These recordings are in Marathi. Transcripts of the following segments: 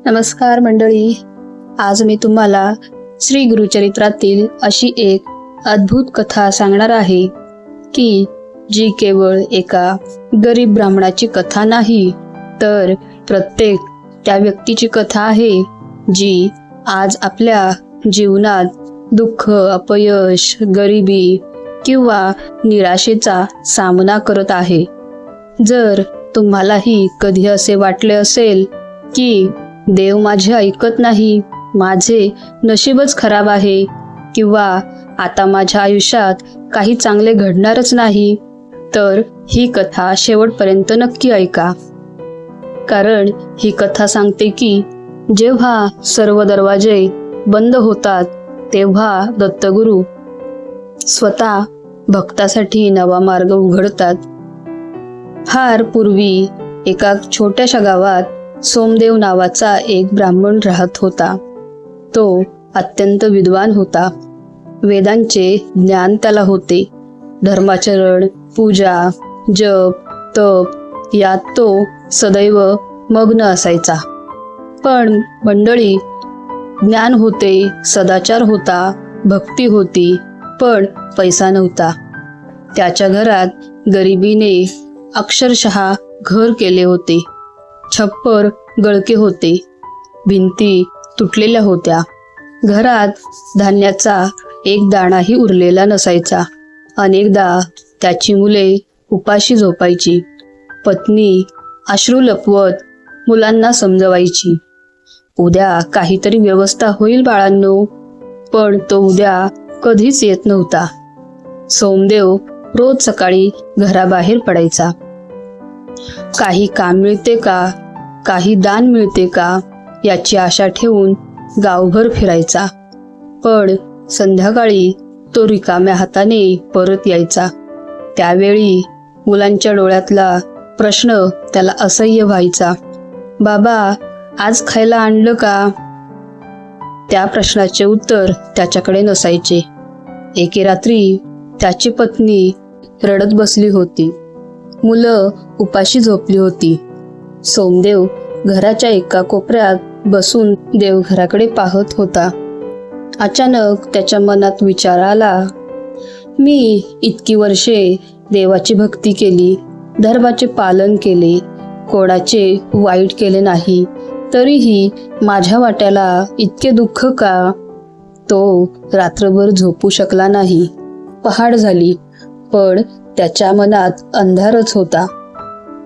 नमस्कार मंडळी, आज मी तुम्हाला श्री गुरुचरित्रातील अशी एक अद्भुत कथा सांगणार आहे की जी केवळ एका गरीब ब्राह्मणाची कथा नाही, तर प्रत्येक त्या व्यक्तीची कथा आहे जी आज आपल्या जीवनात दुःख, अपयश, गरिबी किंवा निराशेचा सामना करत आहे. जर तुम्हालाही कधी असे वाटले असेल की देव माझे ऐकत नाही, माझे नशीबच खराब आहे किंवा आता माझ्या आयुष्यात काही चांगले घडणारच नाही, तर ही कथा शेवटपर्यंत नक्की ऐका. कारण ही कथा सांगते की जेव्हा सर्व दरवाजे बंद होतात तेव्हा दत्तगुरु स्वतः भक्तासाठी नवा मार्ग उघडतात. फार पूर्वी एका छोट्याशा गावात सोमदेव नावाचा एक ब्राह्मण राहत होता. तो अत्यंत विद्वान होता. वेदांचे ज्ञान त्याला होते. धर्माचरण, पूजा, जप, तप यात तो सदैव मग्न असायचा. पण मंडळी, ज्ञान होते, सदाचार होता, भक्ती होती, पण पैसा नव्हता. त्याच्या घरात गरिबीने अक्षरशः घर केले होते. छप्पर गळके होते, भिंती तुटलेल्या होत्या. घरात धान्याचा एक दाणाही उरलेला नसायचा. अनेकदा त्याची मुले उपाशी झोपायची. पत्नी अश्रू लपवत मुलांना समजवायची, उद्या काहीतरी व्यवस्था होईल बाळांनो. पण तो उद्या कधीच येत नव्हता. सोमदेव रोज सकाळी घराबाहेर पडायचा. काही काम मिळते का, काही दान मिळते का याची आशा ठेवून गावभर फिरायचा. पण संध्याकाळी तो रिकाम्या हाताने परत यायचा. त्यावेळी मुलांच्या डोळ्यातला प्रश्न त्याला असह्य व्हायचा, बाबा आज खायला आणलं का? त्या प्रश्नाचे उत्तर त्याच्याकडे नसायचे. एके रात्री त्याची पत्नी रडत बसली होती. मुलं उपाशी झोपली होती. सोमदेव घराच्या एका कोपऱ्यात बसून देवघराकडे पाहत होता. अचानक त्याच्या मनात विचार आला, मी इतकी वर्षे देवाची भक्ती केली, धर्माचे पालन केले, कोणाचे वाईट केले नाही, तरीही माझ्या वाट्याला इतके दुःख का? तो रात्रभर झोपू शकला नाही. पहाट झाली, पण त्याच्या मनात अंधारच होता.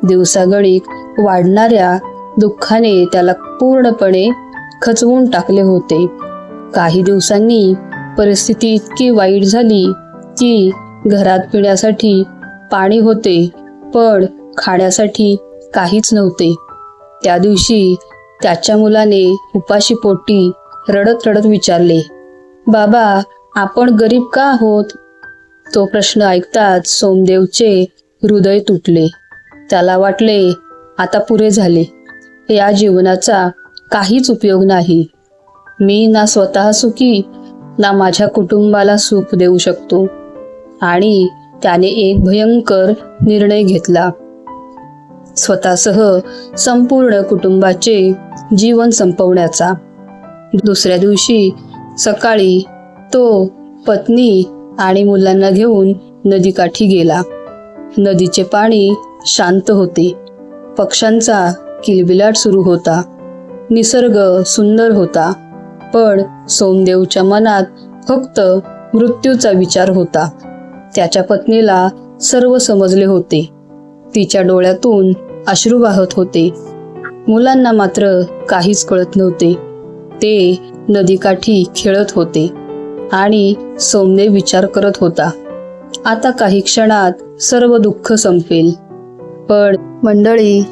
दिवसागणिक वाढणाऱ्या दुःखाने त्याला पूर्णपणे खचवून टाकले होते. काही दिवसांनी परिस्थिती इतकी वाईट झाली की घरात पिण्यासाठी पाणी होते, पण खाण्यासाठी काहीच नव्हते. त्या दिवशी त्याच्या मुलाने उपाशी पोटी रडत रडत विचारले, बाबा आपण गरीब का आहोत? तो प्रश्न ऐकताच सोमदेवचे हृदय तुटले. त्याला वाटले, आता पुरे झाले. या जीवनाचा काहीच उपयोग नाही. मी ना स्वतः सुखी, ना माझ्या कुटुंबाला सुख देऊ शकतो. आणि त्याने एक भयंकर निर्णय घेतला. स्वतःसह संपूर्ण कुटुंबाचे जीवन संपवण्याचा. दुसऱ्या दिवशी सकाळी तो पत्नी आणि मुलांना घेऊन नदीकाठी गेला. नदीचे पाणी शांत होते. पक्ष्यांचा किलबिलाट सुरू होता. निसर्ग सुंदर होता. पण सोमदेवच्या मनात फक्त मृत्यूचा विचार होता. त्याच्या पत्नीला सर्व समजले होते. तिच्या डोळ्यातून अश्रू वाहत होते. मुलांना मात्र काहीच कळत नव्हते. ते नदीकाठी खेळत होते आणि सोमदेव विचार करत होता, आता काही क्षणात सर्व दुःख संपेल. पण मंडळी,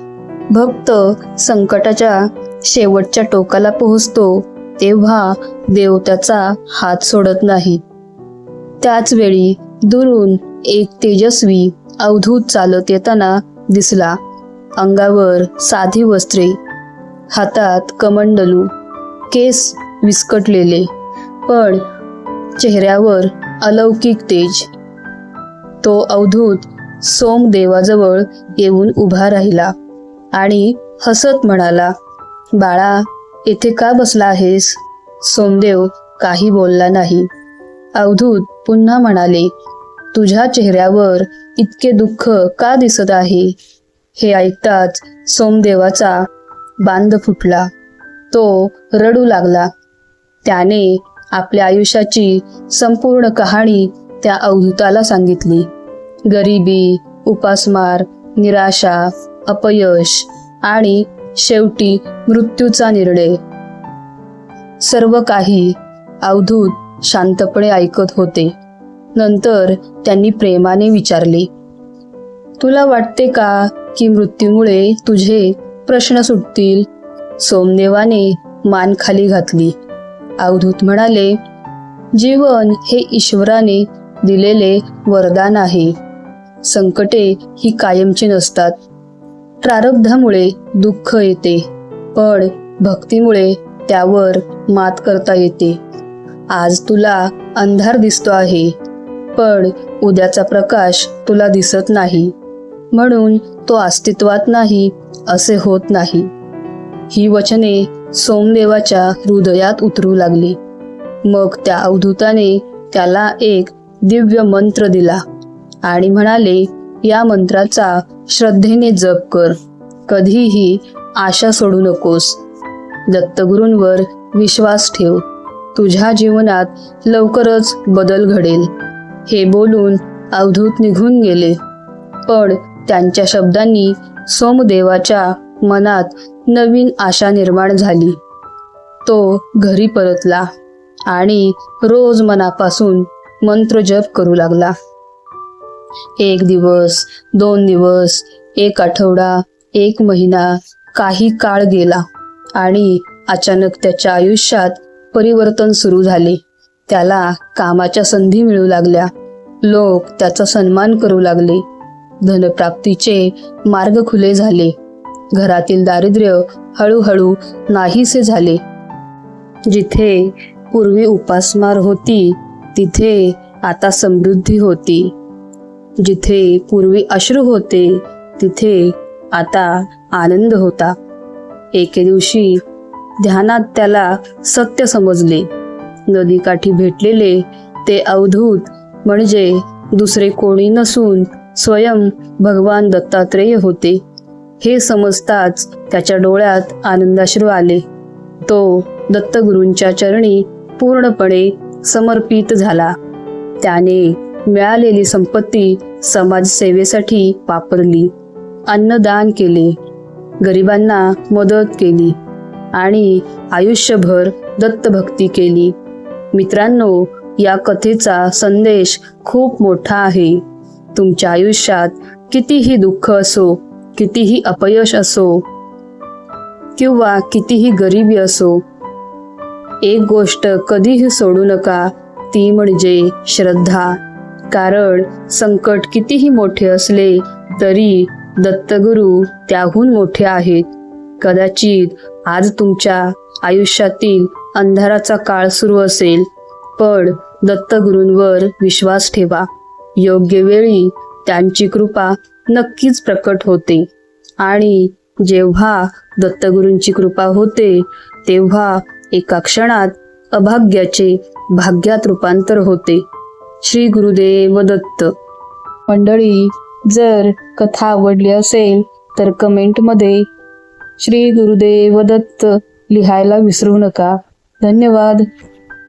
भक्त संकटाच्या शेवटच्या टोकाला पोहोचतो तेव्हा देव त्याचा हात सोडत नाही. त्याच वेळी दुरून एक तेजस्वी अवधूत चालत येताना दिसला. अंगावर साधी वस्त्रे, हातात कमंडलू, केस विस्कटलेले, पण चेहऱ्यावर अलौकिक तेज. तो अवधूत सोमदेवाजवळ येऊन उभा राहिला आणि हसत म्हणाला, बाळा येथे का बसला आहेस? सोमदेव काही बोलला नाही. अवधूत पुन्हा म्हणाले, तुझ्या चेहऱ्यावर इतके दुःख का दिसत आहे? हे ऐकताच सोमदेवाचा बांध फुटला. तो रडू लागला. त्याने आपल्या आयुष्याची संपूर्ण कहाणी त्या अवधूताला सांगितली. गरिबी, उपासमार, निराशा, अपयश आणि शेवटी मृत्यूचा निर्णय. सर्व काही अवधूत शांतपणे ऐकत होते. नंतर त्यांनी प्रेमाने विचारले, तुला वाटते का की मृत्यूमुळे तुझे प्रश्न सुटतील? सोमदेवाने मान खाली घातली. अवधूत म्हणाले, जीवन हे ईश्वराने दिलेले वरदान आहे. संकटे ही कायमची नसतात. प्रारब्धामुळे दुःख येते, पण भक्तीमुळे त्यावर मात करता येते. आज तुला अंधार दिसतो आहे, पण उद्याचा प्रकाश तुला दिसत नाही, म्हणून तो अस्तित्वात नाही असे होत नाही. ही वचने सोमदेवाच्या हृदयात उतरू लागली. मग त्या अवधूताने त्याला एक दिव्य मंत्र दिला आणि म्हणाले, या मंत्राचा श्रद्धेने जप कर. कधीही आशा सोडू नकोस. दत्तगुरूंवर विश्वास ठेव. तुझ्या जीवनात लवकरच बदल घडेल. हे बोलून अवधूत निघून गेले. पण त्यांच्या शब्दांनी सोमदेवाच्या मनात नवीन आशा निर्माण झाली. तो घरी परतला आणि रोज मनापासून मंत्र जप करू लागला. 1 दिवस, 2 दिवस, 1 आठवडा, 1 महिना, काही काळ गेला आणि अचानक त्याच्या आयुष्यात परिवर्तन सुरू झाले. त्याला कामाच्या संधी मिळू लागल्या. लोक त्याचा सन्मान करू लागले. धनप्राप्तीचे मार्ग खुले झाले. घरातील दारिद्र्य हळूहळू नाहीसे झाले. जिथे पूर्वी उपासमार होती, तिथे आता समृद्धी होती. जिथे पूर्वी अश्रू होते, तिथे आता आनंद होता. एके दिवशी ध्यानात त्याला सत्य समजले. नदीकाठी भेटलेले ते अवधूत म्हणजे दुसरे कोणी नसून स्वयं भगवान दत्तात्रेय होते. हे समजताच त्याच्या डोळ्यात आनंदाश्रू आले. तो दत्तगुरूंच्या चरणी पूर्णपणे समर्पित झाला. त्याने मिळालेली संपत्ती समाजसेवेसाठी वापरली. अन्नदान केले, गरिबांना मदत केली आणि आयुष्यभर दत्तभक्ती केली. मित्रांनो, या कथेचा संदेश खूप मोठा आहे. तुमच्या आयुष्यात कितीही दुःख असो, कितीही अपयश असो किंवा कितीही गरिबी असो, एक गोष्ट कधीही सोडू नका, ती म्हणजे श्रद्धा. कारण संकट कितीही मोठे असले तरी दत्तगुरू त्याहून मोठे आहेत. कदाचित आज तुमच्या आयुष्यातील अंधाराचा काळ सुरू असेल, पण दत्तगुरूंवर विश्वास ठेवा. योग्य वेळी त्यांची कृपा नक्कीच प्रकट होते आणि जेव्हा दत्तगुरूंची कृपा होते, तेव्हा एका क्षणात अभाग्याचे भाग्यात रूपांतर होते. श्री गुरुदेव दत्त. मंडळी, जर कथा आवडली असेल तर कमेंटमध्ये श्री गुरुदेव दत्त लिहायला विसरू नका. धन्यवाद.